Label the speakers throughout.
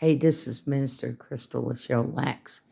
Speaker 1: Hey, this is Minister Crystal Lachelle Lax.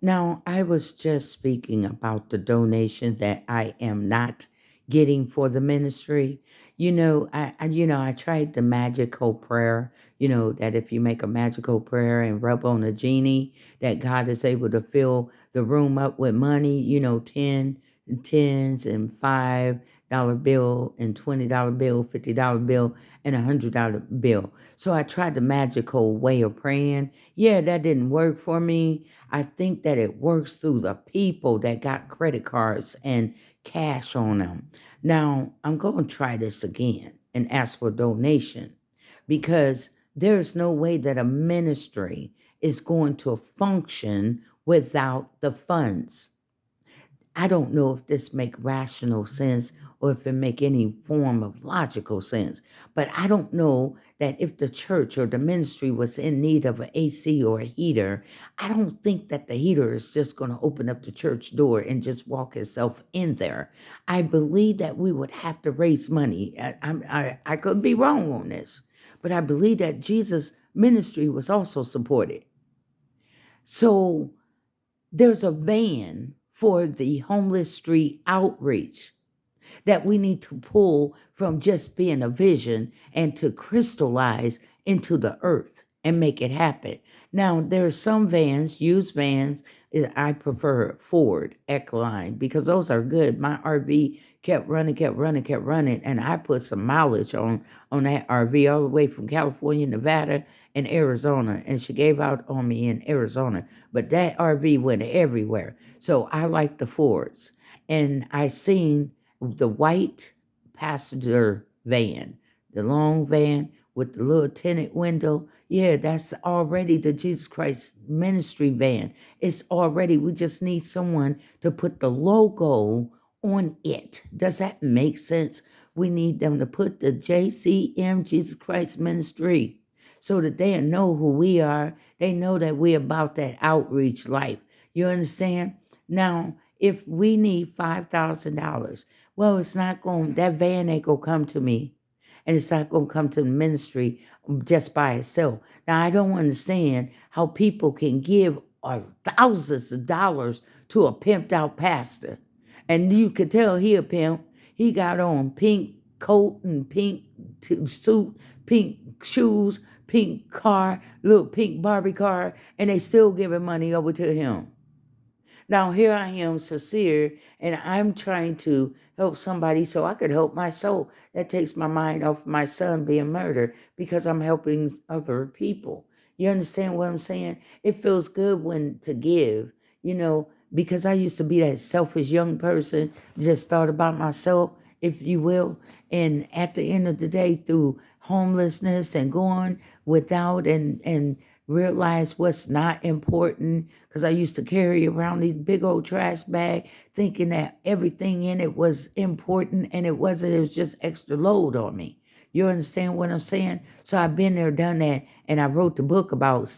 Speaker 1: Now, I was just speaking about the donation that I am not getting for the ministry. I tried the magical prayer. That if you make a magical prayer and rub on a genie, that God is able to fill the room up with money. 10 tens and $5 bill and $20 bill, $50 bill, and $100 bill. So I tried the magical way of praying. Yeah, that didn't work for me. I think that it works through the people that got credit cards and cash on them. Now, I'm going to try this again and ask for donation because there's no way that a ministry is going to function without the funds. I don't know if this make rational sense or if it make any form of logical sense, but I don't know that if the church or the ministry was in need of an AC or a heater, I don't think that the heater is just going to open up the church door and just walk itself in there. I believe that we would have to raise money. I could be wrong on this, but I believe that Jesus' ministry was also supported. So there's a van for the homeless street outreach that we need to pull from just being a vision and to crystallize into the earth and make it happen. Now, there are some vans, used vans, I prefer Ford Ecoline because those are good. My RV kept running, kept running, kept running, and I put some mileage on that RV all the way from California, Nevada, and Arizona, and she gave out on me in Arizona. But that RV went everywhere. So I like the Fords. And I seen the white passenger van, the long van with the little tinted window. Yeah, that's already the Jesus Christ ministry van. It's already, we just need someone to put the logo on it. Does that make sense? We need them to put the JCM, Jesus Christ Ministry, so that they know who we are. They know that we're about that outreach life. You understand? Now, if we need $5,000, well, it's not going, that van ain't going to come to me. And it's not going to come to the ministry just by itself. Now, I don't understand how people can give thousands of dollars to a pimped out pastor. And you could tell he a pimp. He got on pink coat and pink suit, pink shoes, pink car, little pink Barbie car, and they still giving money over to him. Now, here I am, sincere, and I'm trying to help somebody so I could help my soul. That takes my mind off my son being murdered because I'm helping other people. You understand what I'm saying? It feels good when to give, because I used to be that selfish young person, just thought about myself, if you will. And at the end of the day, through homelessness and going without and realize what's not important, because I used to carry around these big old trash bag thinking that everything in it was important, and it wasn't. It was just extra load on me. You understand what I'm saying? So I've been there, done that, and I wrote the book about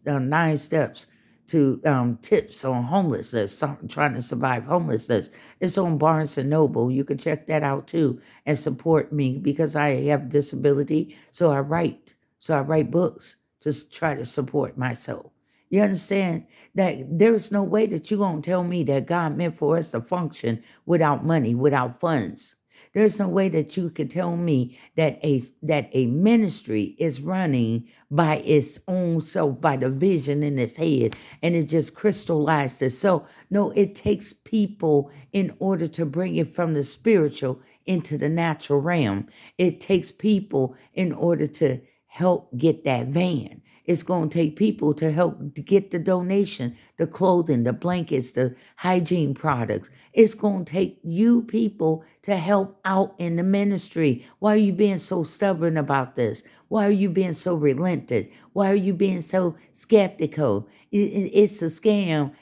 Speaker 1: 9 steps to tips on homelessness, trying to survive homelessness. It's on Barnes and Noble. You can check that out too and support me because I have disability. So I write. So I write books to try to support myself. You understand that there's no way that you're going to tell me that God meant for us to function without money, without funds. There's no way that you could tell me that a ministry is running by its own self, by the vision in its head, and it just crystallized itself. No, it takes people in order to bring it from the spiritual into the natural realm. It takes people in order to help get that van. It's going to take people to help to get the donation, the clothing, the blankets, the hygiene products. It's going to take you people to help out in the ministry. Why are you being so stubborn about this? Why are you being so relented? Why are you being so skeptical? It's a scam.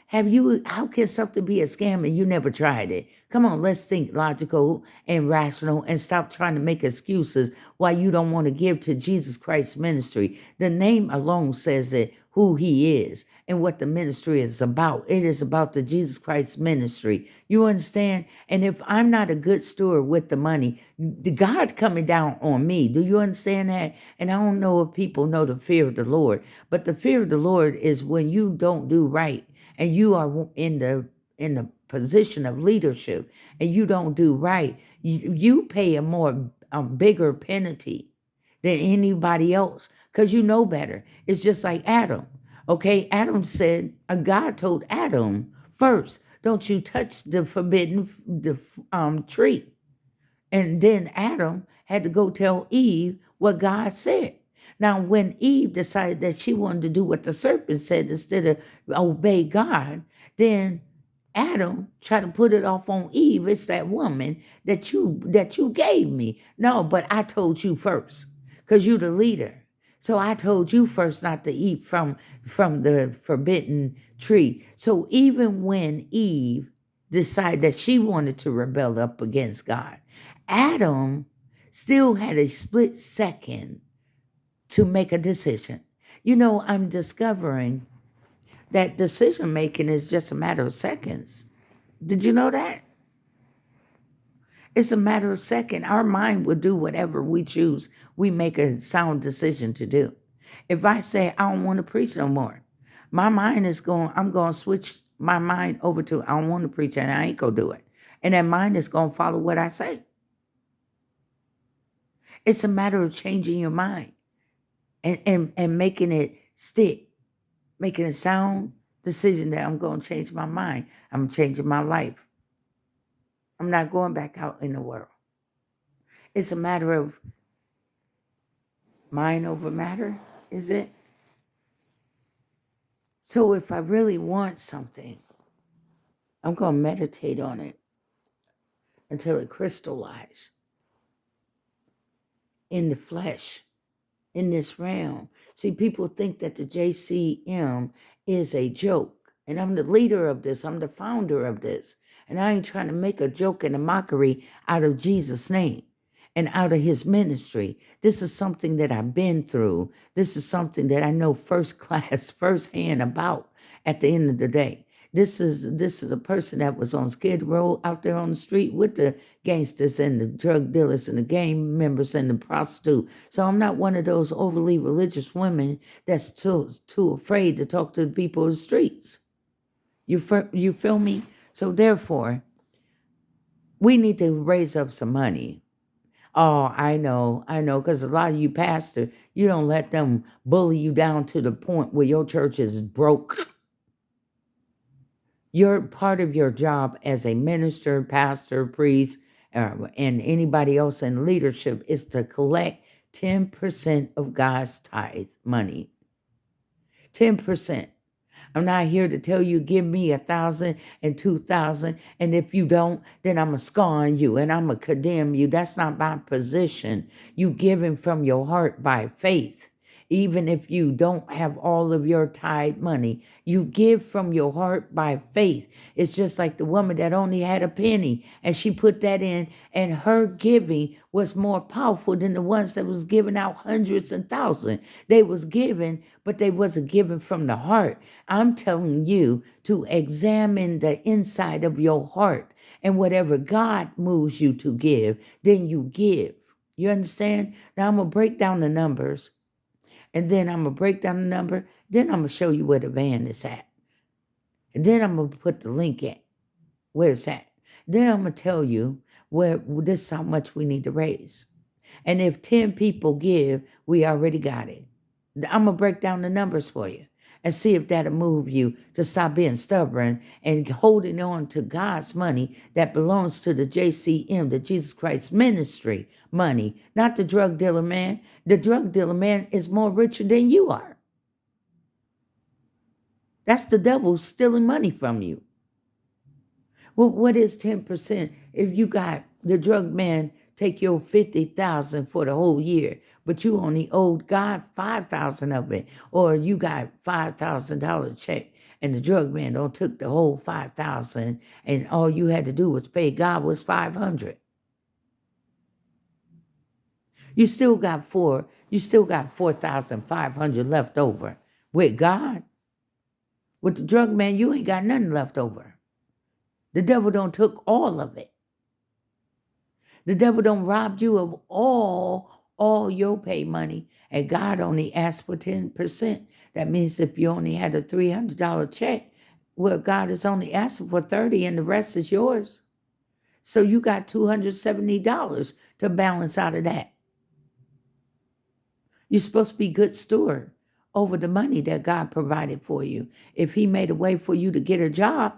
Speaker 1: How can something be a scam and you never tried it? Come on, let's think logical and rational and stop trying to make excuses why you don't want to give to Jesus Christ ministry. The name alone says it. who he is and what the ministry is about. It is about the Jesus Christ ministry. You understand? And if I'm not a good steward with the money, the God coming down on me. Do you understand that? And I don't know if people know the fear of the Lord, but the fear of the Lord is when you don't do right and you are in the position of leadership and you don't do right, you pay a bigger penalty than anybody else because you know better. It's just like Adam. Okay, Adam said, God told Adam first, don't you touch the forbidden tree. And then Adam had to go tell Eve what God said. Now, when Eve decided that she wanted to do what the serpent said instead of obey God, then Adam tried to put it off on Eve. It's that woman that you gave me. No, but I told you first, because you're the leader. So I told you first not to eat from the forbidden tree. So even when Eve decided that she wanted to rebel up against God, Adam still had a split second to make a decision. I'm discovering that decision making is just a matter of seconds. Did you know that? It's a matter of seconds. Our mind will do whatever we choose. We make a sound decision to do. If I say I don't want to preach no more, my mind is I'm going to switch my mind over to I don't want to preach and I ain't going to do it. And that mind is going to follow what I say. It's a matter of changing your mind and making it stick, making a sound decision that I'm going to change my mind. I'm changing my life. I'm not going back out in the world. It's a matter of mind over matter, is it? So if I really want something, I'm going to meditate on it until it crystallizes in the flesh, in this realm. See, people think that the JCM is a joke. And I'm the leader of this. I'm the founder of this. And I ain't trying to make a joke and a mockery out of Jesus' name and out of his ministry. This is something that I've been through. This is something that I know first class, first hand about at the end of the day. This is a person that was on Skid Row out there on the street with the gangsters and the drug dealers and the gang members and the prostitute. So I'm not one of those overly religious women that's too afraid to talk to the people of the streets. You feel me? So therefore, we need to raise up some money. Oh, I know, because a lot of you pastor, you don't let them bully you down to the point where your church is broke. Your part of your job as a minister, pastor, priest, and anybody else in leadership is to collect 10% of God's tithe money. 10%. I'm not here to tell you, give me 1,000 and 2,000. And if you don't, then I'm going to scorn you and I'm going to condemn you. That's not my position. You giving from your heart by faith. Even if you don't have all of your tithe money, you give from your heart by faith. It's just like the woman that only had a penny and she put that in, and her giving was more powerful than the ones that was giving out hundreds and thousands. They was giving, but they wasn't giving from the heart. I'm telling you to examine the inside of your heart, and whatever God moves you to give, then you give. You understand? Now I'm going to break down the numbers. And then I'm going to break down the number. Then I'm going to show you where the van is at. And then I'm going to put the link at where it's at. Then I'm going to tell you where this is how much we need to raise. And if 10 people give, we already got it. I'm going to break down the numbers for you and see if that'll move you to stop being stubborn and holding on to God's money that belongs to the JCM, the Jesus Christ ministry money, not the drug dealer man. The drug dealer man is more richer than you are. That's the devil stealing money from you. Well, what is 10%? If you got the drug man take your 50,000 for the whole year, but you only owed God 5,000 of it, or you got $5,000 check, and the drug man don't took the whole 5,000, and all you had to do was pay God was 500. You still got 4,500 left over. With God, with the drug man, you ain't got nothing left over. The devil don't took all of it. The devil don't rob you of all your pay money, and God only asked for 10%. That means if you only had a $300 check, well, God is only asking for 30, and the rest is yours. So you got $270 to balance out of that. You're supposed to be good steward over the money that God provided for you. If he made a way for you to get a job,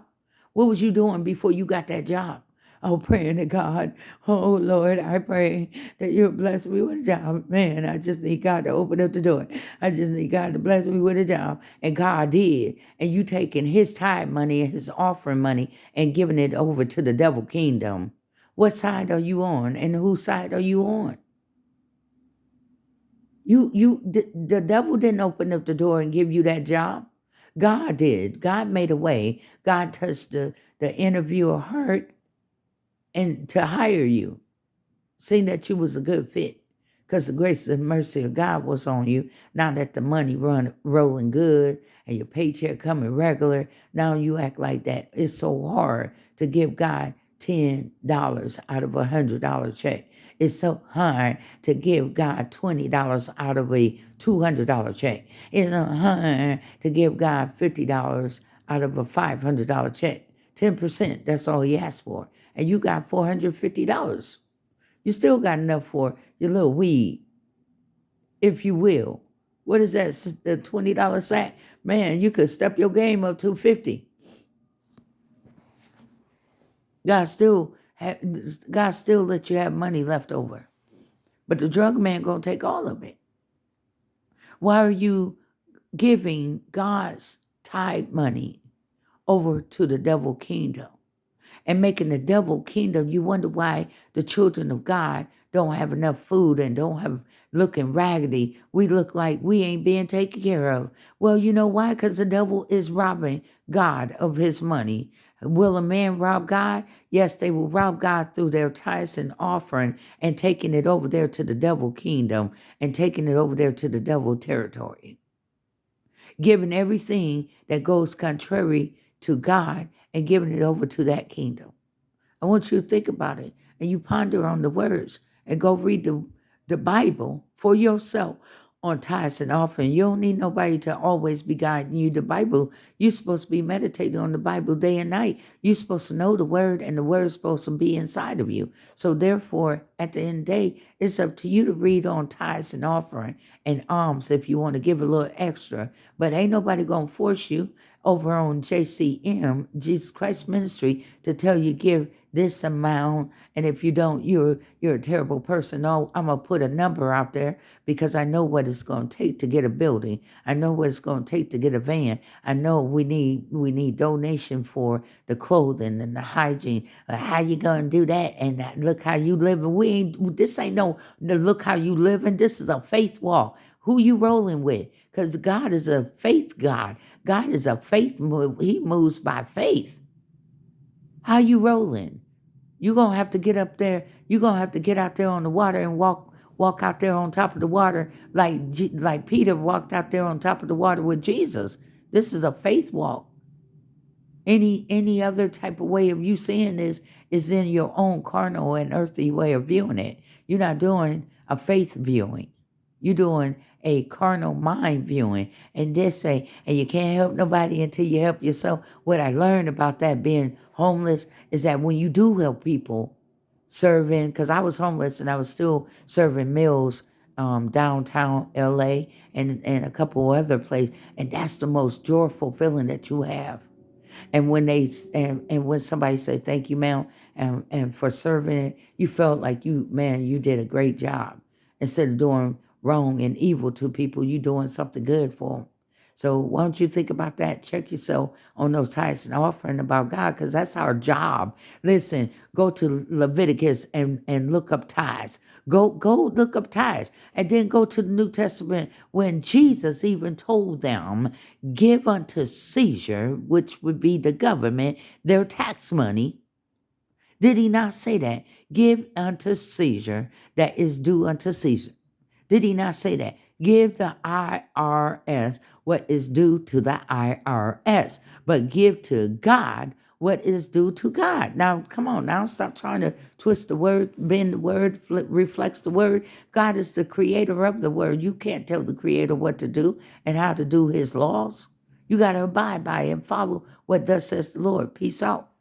Speaker 1: what was you doing before you got that job? Oh, praying to God. Oh, Lord, I pray that you'll bless me with a job. Man, I just need God to open up the door. I just need God to bless me with a job. And God did. And you taking his tithe money and his offering money and giving it over to the devil kingdom. What side are you on? And whose side are you on? The devil didn't open up the door and give you that job. God did. God made a way. God touched the interviewer heart and to hire you, seeing that you was a good fit, because the grace and mercy of God was on you. Now that the money rolling good and your paycheck coming regular, now you act like that. It's so hard to give God $10 out of $100 check. It's so hard to give God $20 out of a $200 check. It's so hard to give God $50 out of a $500 check. 10%, that's all he asked for. And you got $450. You still got enough for your little weed, if you will. What is that? The $20 sack? Man, you could step your game up to $50. God still let you have money left over. But the drug man gonna take all of it. Why are you giving God's tithe money over to the devil kingdom and making the devil kingdom? You wonder why the children of God don't have enough food and don't have looking raggedy. We look like we ain't being taken care of. Well, you know why? Because the devil is robbing God of his money. Will a man rob God? Yes, they will rob God through their tithes and offering and taking it over there to the devil kingdom and taking it over there to the devil territory. Giving everything that goes contrary to God and giving it over to that kingdom. I want you to think about it and you ponder on the words and go read the Bible for yourself on tithes and offering. You don't need nobody to always be guiding you. The Bible, you're supposed to be meditating on the Bible day and night. You're supposed to know the word, and the word is supposed to be inside of you. So therefore, at the end of the day, it's up to you to read on tithes and offering and alms if you want to give a little extra. But ain't nobody going to force you over on JCM, Jesus Christ Ministry, to tell you give this amount, and if you don't, you're a terrible person. No, I'm gonna put a number out there because I know what it's gonna take to get a building. I know what it's gonna take to get a van. I know we need donation for the clothing and the hygiene. How you gonna do that? And look how you living. This ain't no look how you living. This is a faith walk. Who you rolling with? Because God is a faith God. God is a faith move. He moves by faith. How you rolling? You're going to have to get up there. You're going to have to get out there on the water and walk out there on top of the water like Peter walked out there on top of the water with Jesus. This is a faith walk. Any other type of way of you seeing this is in your own carnal and earthly way of viewing it. You're not doing a faith viewing. You're doing a carnal mind viewing. And and you can't help nobody until you help yourself. What I learned about that being homeless is that when you do help people serving, because I was homeless and I was still serving meals downtown LA and a couple other places. And that's the most joyful feeling that you have. And when when somebody said thank you, ma'am, and for serving it, you felt like you did a great job. Instead of doing wrong and evil to people, you doing something good for them. So why don't you think about that? Check yourself on those tithes and offering about God, because that's our job. Listen, go to Leviticus and look up tithes. Go look up tithes. And then go to the New Testament when Jesus even told them, give unto Caesar, which would be the government, their tax money. Did he not say that? Give unto Caesar that is due unto Caesar. Did he not say that? Give the IRS what is due to the IRS, but give to God what is due to God. Now, come on now, stop trying to twist the word, bend the word, reflects the word. God is the creator of the word. You can't tell the creator what to do and how to do his laws. You got to abide by and follow what thus says the Lord. Peace out.